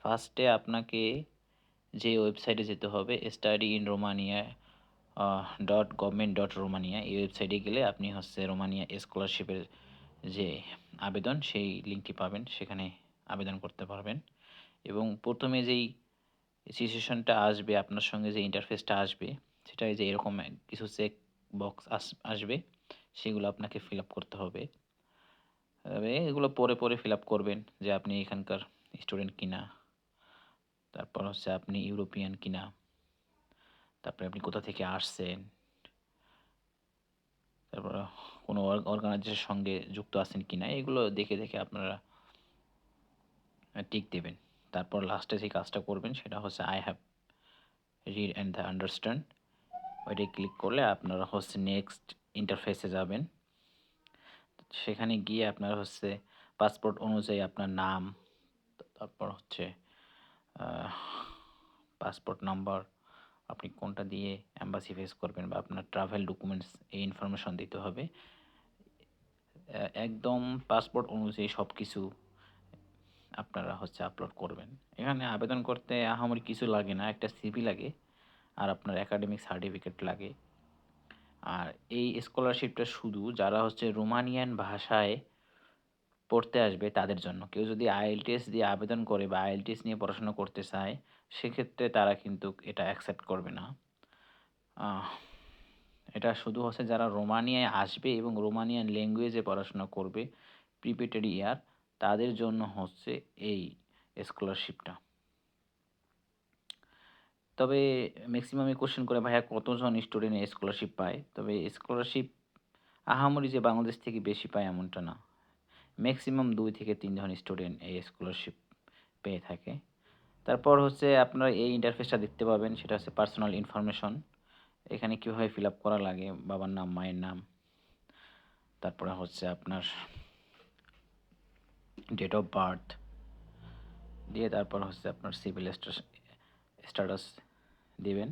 ফার্স্টে আপনাকে যে ওয়েবসাইটে যেতে হবে স্টাডি ইন রোমানিয়া .gov.romania এই ওয়েবসাইটে গেলে আপনি হচ্ছে রোমানিয়া স্কলারশিপের যে আবেদন সেই লিঙ্কটি পাবেন, সেখানে আবেদন করতে পারবেন। এবং প্রথমে যেই সিচুয়েশনটা আসবে, আপনার সঙ্গে যে ইন্টারফেসটা আসবে সেটা এই যে এরকম কিছু চেক বক্স আসবে, সেগুলো আপনাকে ফিল আপ করতে হবে। তবে এগুলো পরে পরে ফিল আপ করবেন যে আপনি এখানকার স্টুডেন্ট কিনা, তারপর হচ্ছে আপনি ইউরোপিয়ান কিনা, তারপরে আপনি কোথা থেকে আসছেন, তারপর কোনো অর্গানাইজেশনের সঙ্গে যুক্ত আছেন কিনা, এগুলো দেখে দেখে আপনারা টিক দেবেন। তারপর লাস্টে যে কাজটা করবেন সেটা হচ্ছে I have read and the understand, ওইটাই ক্লিক করলে আপনারা হচ্ছে নেক্সট ইন্টারফেসে যাবেন। সেখানে গিয়ে আপনার হচ্ছে পাসপোর্ট অনুযায়ী আপনার নাম, তারপর হচ্ছে পাসপোর্ট নাম্বার, আপনি কোনটা দিয়ে অ্যাম্বাসি ফেস করবেন বা আপনার ট্রাভেল ডকুমেন্টস, এই ইনফরমেশন দিতে হবে। একদম পাসপোর্ট অনুযায়ী সব কিছু আপনারা হচ্ছে আপলোড করবেন। এখানে আবেদন করতে আহামরি কিছু লাগে না, একটা সিভি লাগে আর আপনার একাডেমিক সার্টিফিকেট লাগে। আর এই স্কলারশিপটা শুধু যারা হচ্ছে রোমানিয়ান ভাষায় পড়তে আসবে তাদের জন্য। কেউ যদি আইএলটিএস দিয়ে আবেদন করে বা আইএলটিএস নিয়ে পড়াশোনা করতে চায়, সেক্ষেত্রে তারা কিন্তু এটা অ্যাকসেপ্ট করবে না। এটা শুধু হচ্ছে যারা রোমানিয়ায় আসবে এবং রোমানিয়ান ল্যাঙ্গুয়েজে পড়াশোনা করবে প্রিপেটেড ইয়ার, তাদের জন্য হচ্ছে এই স্কলারশিপটা। তবে ম্যাক্সিমামই কোশ্চেন করে, ভাইয়া কতজন স্টুডেন্ট এই স্কলারশিপ পায়? তবে স্কলারশিপ আহামরি যে বাংলাদেশ থেকে বেশি পায় এমনটা না। ম্যাক্সিমাম 2 থেকে 3 জন স্টুডেন্ট এই স্কলারশিপ পেয়ে থাকে। তারপর হচ্ছে আপনারা এই ইন্টারফেসটা দেখতে পাবেন, সেটা হচ্ছে পার্সোনাল ইনফরমেশন। এখানে কীভাবে ফিল আপ করা লাগে, বাবার নাম, মায়ের নাম, তারপরে হচ্ছে আপনার ডেট অফ বার্থ দিয়ে, তারপর হচ্ছে আপনার সিভিল স্ট্যাটাস দিবেন,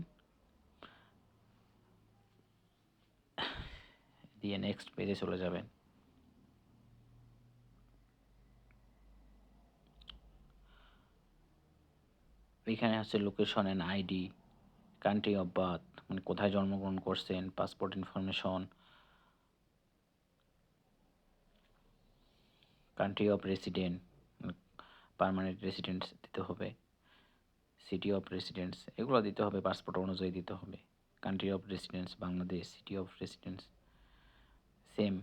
দিয়ে নেক্সট পেজে চলে যাবেন। এখানে হচ্ছে location and ID, country of birth মানে কোথায় জন্মগ্রহণ করছেন, passport information, country of resident permanent residents দিতে হবে, সিটি অফ রেসিডেন্স এগুলো দিতে হবে, পাসপোর্ট অনুযায়ী দিতে হবে। Country of residence Bangladesh, city of residence same.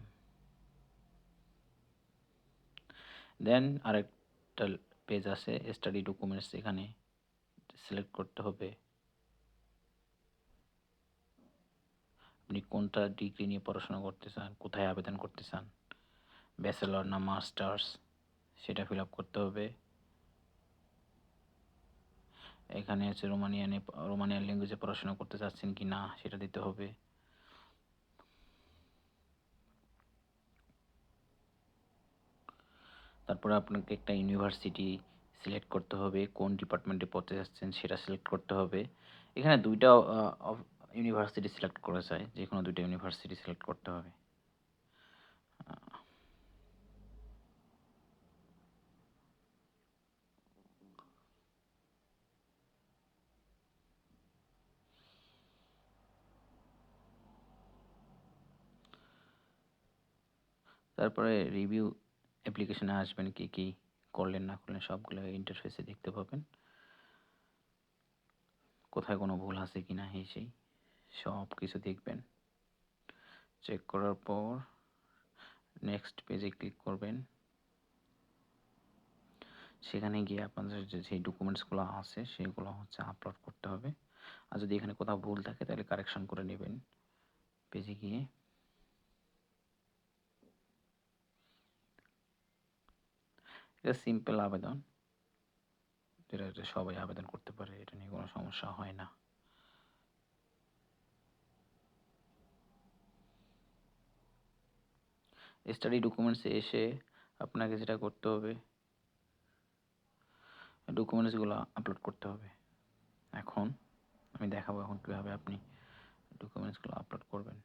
Then আরেকটা পেজ আছে স্টাডি ডকুমেন্টস, এখানে সিলেক্ট করতে হবে আপনি কোনটা ডিগ্রি নিয়ে পড়াশোনা করতে চান, কোথায় আবেদন করতে চান, ব্যাচেলর না মাস্টার্স, সেটা ফিল আপ করতে হবে। এখানে হচ্ছে রোমানিয়ান ল্যাঙ্গুয়েজে পড়াশোনা করতে চাচ্ছেন কি না সেটা দিতে হবে। তারপরে আপনাকে একটা ইউনিভার্সিটি সিলেক্ট করতে হবে, কোন ডিপার্টমেন্টে পড়তে যাচ্ছেন সেটা সিলেক্ট করতে হবে। এখানে দুইটা ইউনিভার্সিটি সিলেক্ট করা যায়, যে কোনো দুইটা ইউনিভার্সিটি সিলেক্ট করতে হবে। তারপরে রিভিউ অ্যাপ্লিকেশনে আসবেন, কি কি করলেন না করলেন সবগুলো ইন্টারফেসে দেখতে পাবেন, কোথায় কোনো ভুল আছে কিনা সেই সব কিছু দেখবেন। চেক করার পর নেক্সট পেজে ক্লিক করবেন। সেখানে গিয়ে আপনাদের যে ডকুমেন্টসগুলো আছে সেগুলো হচ্ছে আপলোড করতে হবে। আর যদি এখানে কোথাও ভুল থাকে তাহলে কারেকশন করে নেবেন পেজে গিয়ে। এটা সিম্পল আবেদন, যেটা সবাই আবেদন করতে পারে, এটা নিয়ে কোনো সমস্যা হয় না। স্টাডি ডকুমেন্টসে এসে আপনাকে যেটা করতে হবে, ডকুমেন্টসগুলো আপলোড করতে হবে। এখন আমি দেখাবো এখন কীভাবে আপনি ডকুমেন্টসগুলো আপলোড করবেন।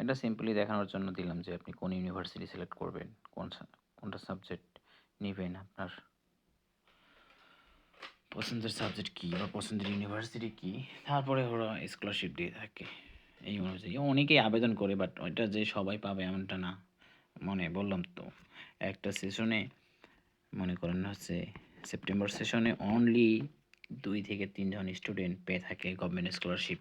এটা সিম্পলি দেখানোর জন্য দিলাম যে আপনি কোন ইউনিভার্সিটি সিলেক্ট করবেন, কোনটা সাবজেক্ট নেবেন, আপনার পছন্দের সাবজেক্ট কী বা পছন্দের ইউনিভার্সিটি কী, তারপরে ওরা স্কলারশিপ দিয়ে থাকে এই অনুযায়ী। অনেকেই আবেদন করে, বাট ওইটা যে সবাই পাবে এমনটা না। বললাম তো, একটা সেশনে মনে করেন হচ্ছে সেপ্টেম্বর সেশনে অনলি 2 থেকে 3 জন স্টুডেন্ট পেয়ে থাকে গভর্নমেন্ট স্কলারশিপ।